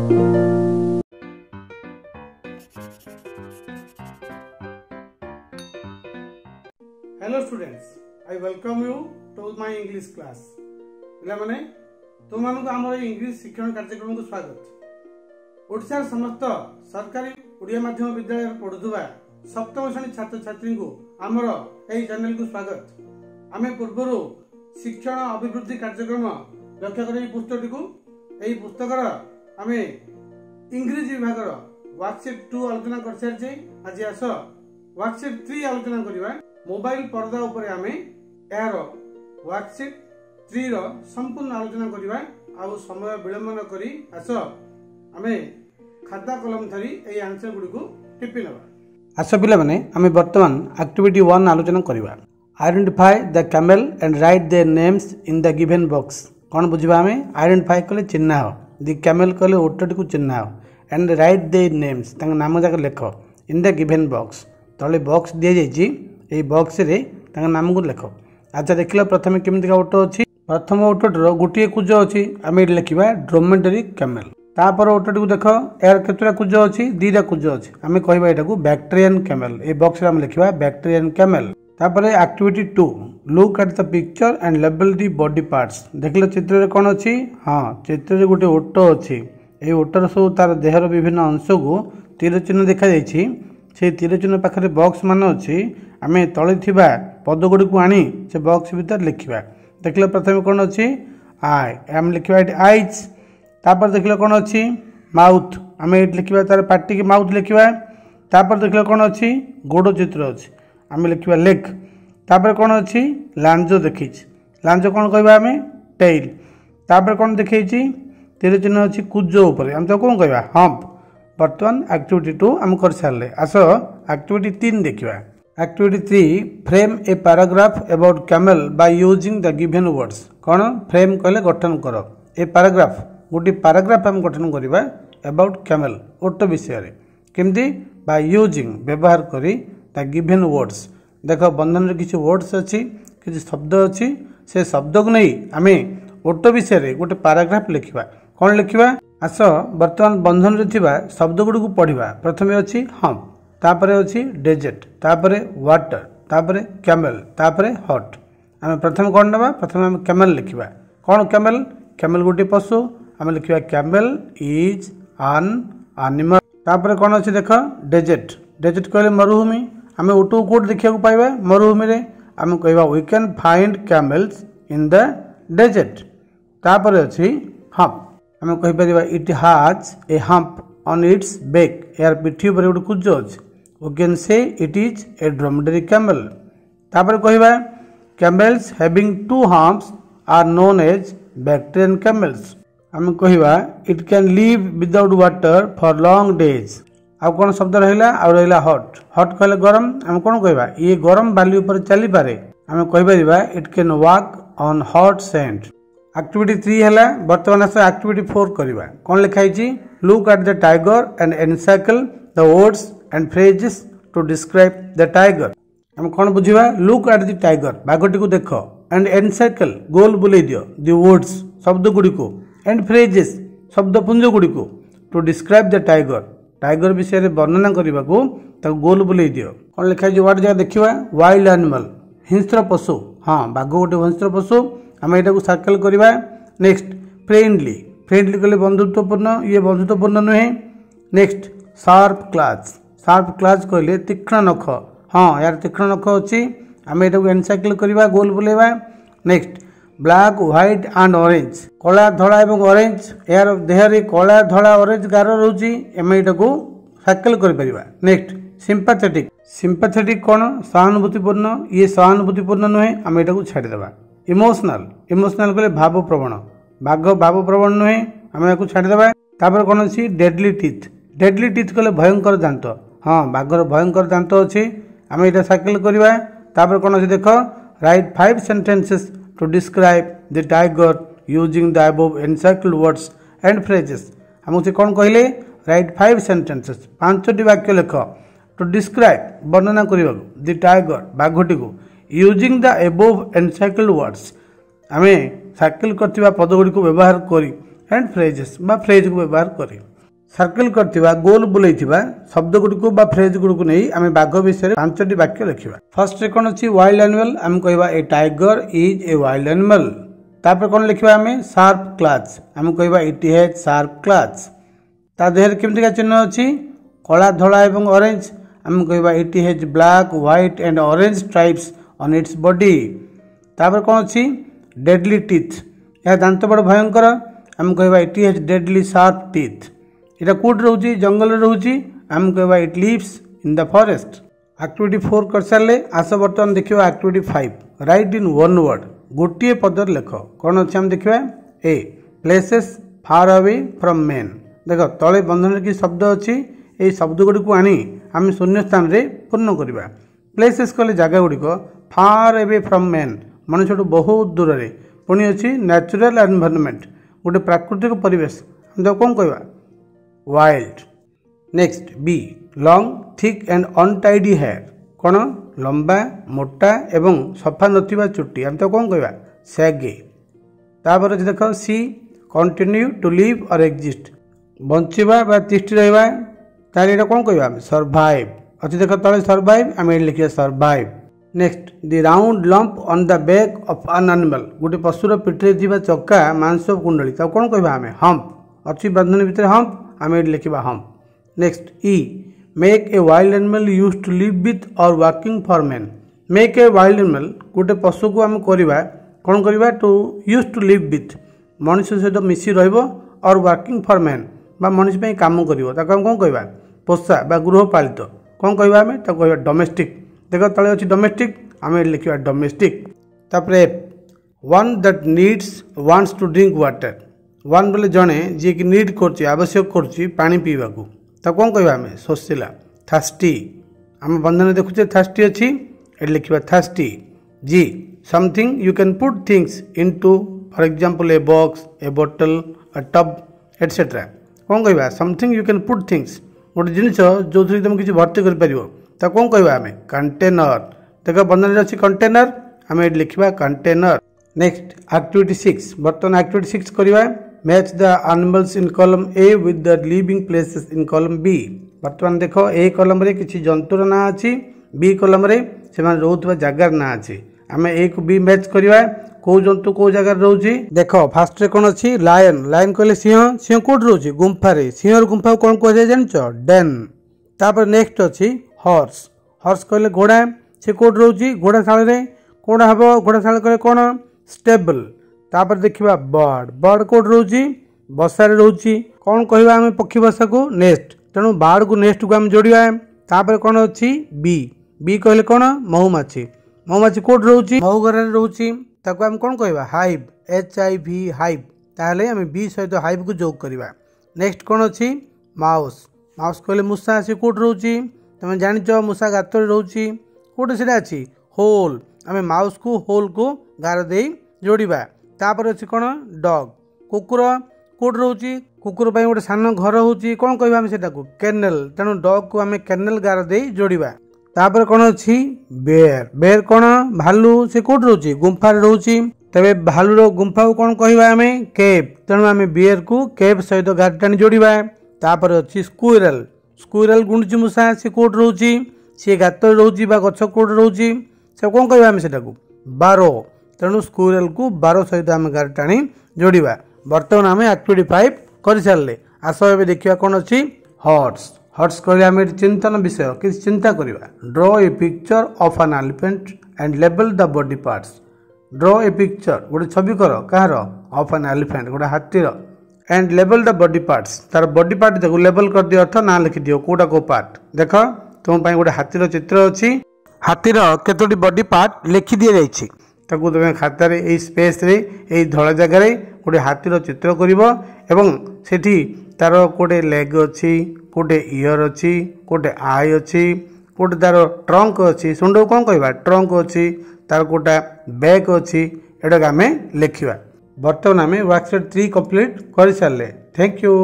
Hello students, I welcome you to my English class. पिला माने तुम मानक हमर इंग्लिश शिक्षण कार्यक्रम को स्वागत। ओडिसा समस्त सरकारी उड़िया माध्यम विद्यालय पढ़ुवा सप्तम श्रेणी छात्र छात्री को हमर एही चैनल को स्वागत। आमे पूर्वरु शिक्षण अभिवृद्धि कार्यक्रम लक्ष्य करी पुस्तकटी को एही पुस्तकर आमे इंग्लिश विभाग वर्कशीट 2 आलोचना कर सारछे। आज आस वर्कशीट 3 आलोचना करिवा। मोबाइल पर्दा उपरे आमे यार वर्कशीट 3 रो संपूर्ण आलोचना करिवा। आ समय विलंब न करी आस आमे खाता कलम धरी ए आंसर गुडी को टिपि नबा। आस पिला माने आमे वर्तमान एक्टिविटी 1 आलोचना करिवा। Identify the camel and write their names in the given box. कोन बुझिबा आमे आइडेंटिफाई कले चिन्ह हो, द कैमल कले ओटटी को चिन्ह हो, एंड राइट देयर नेम्स तंग नाम जाक लेखो इन द गिवन बॉक्स। तले बॉक्स दिया जायछि ए बॉक्स रे तंग नाम को लेखो। अच्छा देखिला प्रथमे केमिति का ओटो अछि। प्रथम ओटोटर गोटिए कुज अछि, आमे लिखिबा ड्रोमेडरी कैमल। तापर ओटोटी को देखो यार केतरा कुज अछि, दीटा कुज अछि, आमे कहबा एटा को बैक्टेरियन कैमल। ए बॉक्स रे आमे लिखिबा बैक्टेरियन कैमल। तापर activity 2 look at the picture and label the body parts. देखिलो चित्र रे कोन अछि? हां, चित्र रे गोटे ओटो अछि। ए ओटर सब तार देहर विभिन्न अंश को तीर चिन्ह देखा जायछि। से तीर चिन्ह पाखरे बॉक्स मान अछि। आमे तळे थिबा पद गुडी को आनी से बॉक्स भीतर लिखिबा। देखिलो प्रथमे कोन अछि? आई एम लिखिबा एट आईज। तापर देखिलो कोन अछि? माउथ। आमे एट लिखिबा तार पार्टी के माउथ लिखिबा। तापर देखिलो कोन अछि? गोडो चित्र अछि, आमे लिखिबा लेग। तापर कोन अछि? लांजो देखिछि। लांजो कोन कहबा आमे? टेल। तापर कोन देखैछि? तीर चिन्ह अछि कुजो ऊपर, हम तो कोन कहबा? हम्प। वर्तमान एक्टिविटी 2 हम कर सारले। आसो एक्टिविटी 3 देखिबा। Activity 3 frame a paragraph about camel by using the given words. Cone frame कहले गठन करो। ए पैराग्राफ गोटी पैराग्राफ हम गठन करिबा अबाउट कैमल ओटो विषय रे। केमती? बाय यूजिंग व्यवहार करी द गिवन वर्ड्स। देखो बंधन रे किछ वर्ड्स अछि, किछ शब्द अछि। से शब्द को नै आमे ओटो विषय रे गोटे पैराग्राफ लिखिबा। कोन लिखिबा? आस वर्तमान बंधन रे थिबा शब्द गुडी को पढिबा। प्रथमे अछि हम्प, तापरे अछि डेजर्ट, तापरे वाटर, तापरे कैमल, तापरे हॉट। आमे प्रथम कोन नबा? प्रथमे हम कैमल लिखिबा। कोन कैमल? कैमल गोटे पशु, आमे लिखिबा कैमल इज एन एनिमल। तापरे कोन अछि देखो? डेजर्ट। डेजर्ट कहले मरुभूमि। आमे ओटो कोड देखिया को पाइबा मरुभूमि रे। आमे कहबा we can find camels in the desert. तापरे अछि हम्प। आमे कहि परिबा it has a hump on its back. यार पिठी पर गोटे कुज अछि। We can say it is a dromedary camel. तापर कहबा camels having 2 humps are known as Bactrian camels. आमे कहबा it can live without water for long days. आ कोन शब्द रहिला? आ रहिला हॉट। हॉट कहले गरम, आमे कोन कहबा? ये गरम बाली ऊपर चली पारे, आमे कहि परिबा it can walk on hot sand. Activity 3 हला। वर्तमान से एक्टिविटी 4 करिबा। कोन लिखाइ छी? Look at the tiger and encircle the words and phrases to describe the tiger. हम कोन बुझिबा? लुक एट द टाइगर बाघटी को देखो, एंड एनसाइकल गोल बुले दियो द वर्ड्स शब्द गुडी को, एंड फ्रेजेस शब्द पुंज गुडी को, to describe the tiger tiger विषय रे वर्णना करबा को त गोल बुले दियो। कोन लिखाइ छी? वर्ड जा देखिबा। वाइल्ड एनिमल हिंस्र पशु। हां, बाघ गोटे हिंस्र पशु, हम एटा को सर्कल करिबा। Next friendly. फ्रेंडली कहले बंधुत्वपूर्ण, ये बंधुत्वपूर्ण नुहे। Next sharp class. Sharp class कहले तीक्ष्ण नख। हां, यार तीक्ष्ण नख अछि, हम एटा को एनसाइक्ल करिबा, गोल बुलेबा। Next black white and orange. कला धला एवं ऑरेंज, यार देहरे कला धला ऑरेंज गार रहउची, हम एटा को सर्कल करि परिबा। Next sympathetic. सिंपैथेटिक कोन? सहानुभूतिपूर्ण, ये सहानुभूतिपूर्ण नुहे, हम एटा को छाडी देबा। इमोशनल। इमोशनल कहले भावप्रवण, बाघ भावप्रवण नुहे, हम याको छाडी देबा। तापर कोन अछि? Deadly teeth. डेडली टीथ कहले भयंकर दांत। हां, बाघर भयंकर दांत अछि, हम एटा सर्कल करिबा। तापर कोन अछि देखो? Write 5 sentences to describe the tiger using the above encircled words and phrases. हम से कोन कहले? राइट 5 सेंटेंसेस 5टी वाक्य लेख टू डिस्क्राइब वर्णना करिबा द टाइगर बाघटी को using the above encircled words. आमे सर्कल करथिबा पद गुडी को व्यवहार करी एंड फ्रेजेस बा फ्रेज को व्यवहार करी। सर्कल करथिबा गोल बुलेइथिबा शब्द गुडको बा फ्रेज गुडको नै आमे बाघ विषय 5टी वाक्य लिखिबा। फर्स्ट रे कोन अछि वाइल्ड एनिमल आमे कहबा a tiger is a wild animal. तापर कोन लिखिबा आमे शार्प क्लॉथ्स आमे कहबा इट हैज शार्प क्लॉथ्स। ता देहर केमतिका चिन्ह अछि कला धला एवं ऑरेंज आमे कहबा it has black white and orange stripes on its body. तापर कोन अछि डेडली टीथ या दांत बड़ भयंकर आमे कहबा it has deadly sharp teeth. इटा कोड रोची जंगल रोची आम कहबा it lives in the forest. Activity 4 कर सारे आस बर्तमान देखियो activity 5 write in one word गोटे पदर लेख कौन अच्छे हम देखिए a places far away from men. देख तले बंधन की शब्द अच्छी ये शब्द गुड़ी को आनी आम शून्य स्थान रे पूर्ण करवा। प्लेसेस कहले जगह गुड़िक फार अवे फ्रॉम मेन मनुष्य बहुत दूर रे पुणी अच्छी नेचुरल एनवायरनमेंट गोटे प्राकृतिक परिवेश कौन कहवा wild. Next B long thick and untidy hair कौन लंबा मोटा एवं सफा नथिबा चुट्टी हम तो कौन कहवा सैगे। तापर देख सी कंटिन्यू टू लिव और एग्जिस्ट बंचवा बा तिष्ठि रहिबा तार एटा कौन कहवा सर्वाइव अच्छी देख तले सर्वाइव आम ये लिखिए survive. Next the round lump on the back of an animal गोटे पशुर पिठरे थिबा चक्का मांस कुंडली तो कौन कहवा आम हम्प अच्छी बंधन भितर हम्प आम ये लिखा हम। नेक्स्ट ई make a wild animal use to live with और working for man make a wild animal गोटे पशु को आम करवा कौन करवा to use to live with मनुष्य सहित मिसी रहिबो और वर्किंग फॉर मैन बा मनुष्य पे काम करिवो ताको हम कौन कहवा पोषा बा गृहपालित कौन कहवा आम ताको कहवा डोमेस्टिक। देख तले अच्छी डोमेस्टिक आम ये लिखा डोमेस्टिक। तापर one that needs wants to drink water one बोले जड़े जी कि नीड कर आवश्यक करी पीवा तो कौन कहवा आम सोशिला। थास्टी आम बंधन देखुचे थास्टी अच्छी ये लिखा थास्टी। जी something you can put things into for example a box a बोतल ए टब एटसेट्रा कौन कहवा something you can put things गोटे जिनिस जो थी तुम किसी भर्ती कर तो कौन कहवा आम कंटेनर। देख बंधन अच्छी कंटेनर आम ये लिखा कंटेनर। नेक्स्ट एक्टिविटी 6 बर्तमान एक्टिविटी 6 करवा match the animals in column A with the living places in column B. बर्तमान देख ए कॉलम रे किसी जंतुर ना अच्छी बी कॉलम रे से रोथवा जगार ना अच्छी आम ए को बी मैच करवा कौ जंतु कौ जगार रोची। देख फास्ट रे कौन अच्छी लायन लायन कहले सिंह सिंह कोड रोची गुंफा रे सिंह गुंफा कौन कह जानच डेन। तापर नेक्स्ट अच्छी हॉर्स हॉर्स कहले घोड़ा से कोड रोची घोड़ा शाल रे कौन हम घोड़ा शाल कहले कौन स्टेबल। तापर देखिबा बर्ड बर्ड कोड रोची बसारे रोची कौन कहवा आम पक्षी बसा को नेस्ट तेणु बर्ड को नेस्ट को आम जोड़िया। तापर कौन अच्छी बी बी कहले कौन महुमाछी महुमाछी कोड रोची महुगरा रोची ताको आम कौन कहवा हाइव HIV हाइव ताहले आम बी सहित हाइव को जोग करवा। नेक्स्ट कौन अच्छी माउस माउस कहले मूषा से कोड रोची तुम जानिच मूषा गातर रोची कोड से अच्छी होल आम माउस को होल को गार दे जोड़िबा। तापर अच्छी कौन डग कुकुर कोड रोची कुकुर पर गोटे सान घर होची कौन कहवा से केनेल तेणु डग को आम केनेल गार दे जोड़िबा। तापर कौन अच्छी बेर बेर कौन भालू से कोड रोची गुंफा रोची तबे भालूर गुंफा को कौन कहवा आम केव तेणु आम बेर को केव सहित गार टाणी जोड़िबा। तापर अच्छी स्क्विरल स्क्विरल गुंडची मूषा से कोड रोची सी गात रोची गछ कोड रोची से कौन कहवा आम से बारो तेणु स्क्विरल को 12 सहित आम गार टाणी जोड़िबा। बर्तमान आम एक्टिविटी 5 कर सारे आस ए देखा कौन अच्छी हॉर्स हॉर्स कहले आम चिंतन विषय किसी चिंता करवा। Draw a picture of an elephant and label the body parts draw a picture गोटे छवि कर कहार ऑफ एन एलिफेंट गोटे हाथीर and label the body parts तार बॉडी पार्ट देखो लेबल कर दियो अर्थ ना लिखि दियो कोटा को पार्ट देख तुम गोटे हाथीर चित्र अच्छी हाथीर केतोटी बॉडी पार्ट लिखि दि जाइछि ताकू तुम खातार यही स्पेस रे यही धला जगार गोटे हाथीर चित्र करिवो एवं सेठी तार कोटे लेग अच्छी कोटे इयर अच्छी कोटे आई अच्छी कोटे तार ट्रंक अच्छी सुंड कौन कहवा ट्रंक अच्छी तार कोटा बैक अच्छी एटा आम लिखा। बर्तमान आम वर्कशीट 3 कंप्लीट कर सारे थैंक यू।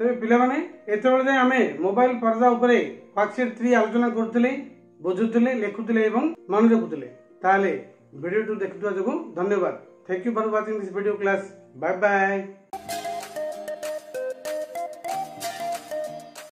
तेज पे एत आम मोबाइल पर्दा उपरे वर्कशीट 3 आलोचना करुले बुझुले लिखुले मन रखुले ताले वीडियो देखुवा जो धन्यवाद। Thank you for watching this video class bye bye.